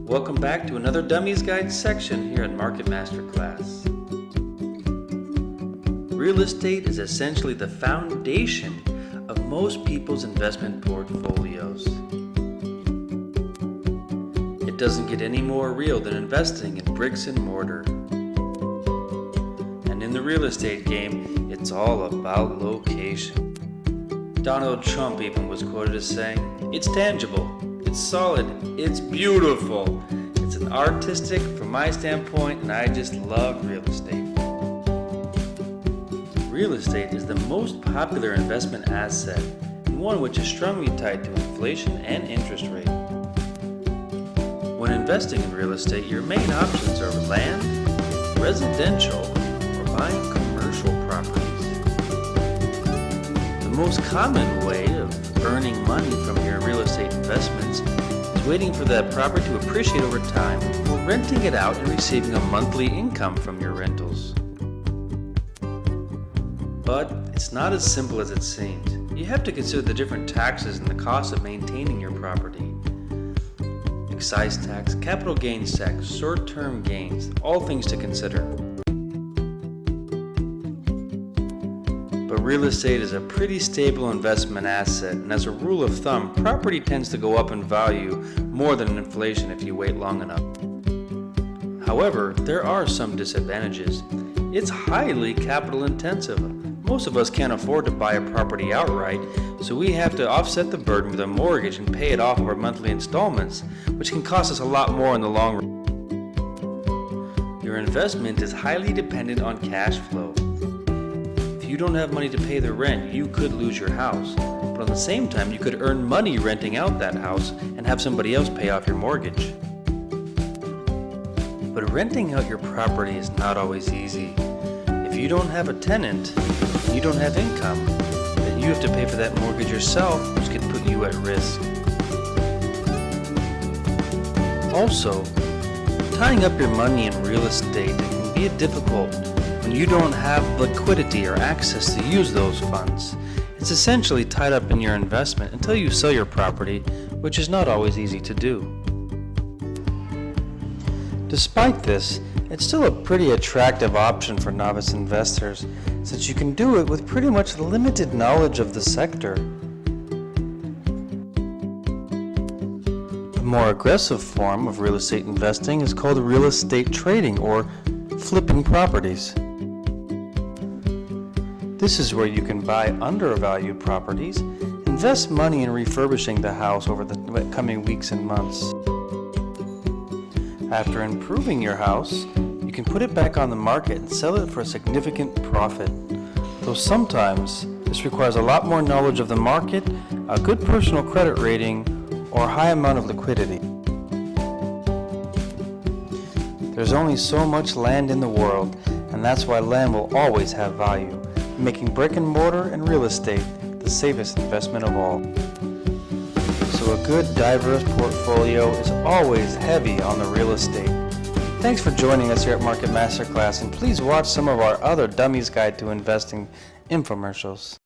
Welcome back to another Dummies Guide section here at Market Masterclass. Real estate is essentially the foundation of most people's investment portfolios. It doesn't get any more real than investing in bricks and mortar. And in the real estate game, it's all about location. Donald Trump even was quoted as saying, "It's tangible, it's solid, it's beautiful. It's an artistic from my standpoint, and I just love real estate." Real estate is the most popular investment asset, and one which is strongly tied to inflation and interest rate. When investing in real estate, your main options are land, residential, or buying commercial properties. The most common way of earning money from your real estate investments is waiting for that property to appreciate over time, or renting it out and receiving a monthly income from your rentals. But it's not as simple as it seems. You have to consider the different taxes and the cost of maintaining your property. Excise tax, capital gains tax, short-term gains, all things to consider. But real estate is a pretty stable investment asset, and as a rule of thumb, property tends to go up in value more than inflation if you wait long enough. However, there are some disadvantages. It's highly capital intensive. Most of us can't afford to buy a property outright, so we have to offset the burden with a mortgage and pay it off over monthly installments, which can cost us a lot more in the long run. Your investment is highly dependent on cash flow. If you don't have money to pay the rent, you could lose your house, but at the same time you could earn money renting out that house and have somebody else pay off your mortgage. But renting out your property is not always easy. If you don't have a tenant, you don't have income, then you have to pay for that mortgage yourself, which can put you at risk. Also, tying up your money in real estate can be difficult when you don't have liquidity or access to use those funds. It's essentially tied up in your investment until you sell your property, which is not always easy to do. Despite this, it's still a pretty attractive option for novice investors, since you can do it with pretty much limited knowledge of the sector. A more aggressive form of real estate investing is called real estate trading, or flipping properties. This is where you can buy undervalued properties, invest money in refurbishing the house over the coming weeks and months. After improving your house, you can put it back on the market and sell it for a significant profit. Though sometimes this requires a lot more knowledge of the market, a good personal credit rating, or a high amount of liquidity. There's only so much land in the world, and that's why land will always have value, making brick and mortar and real estate the safest investment of all. So a good, diverse portfolio is always heavy on the real estate. Thanks for joining us here at Market Masterclass, and please watch some of our other Dummies Guide to Investing infomercials.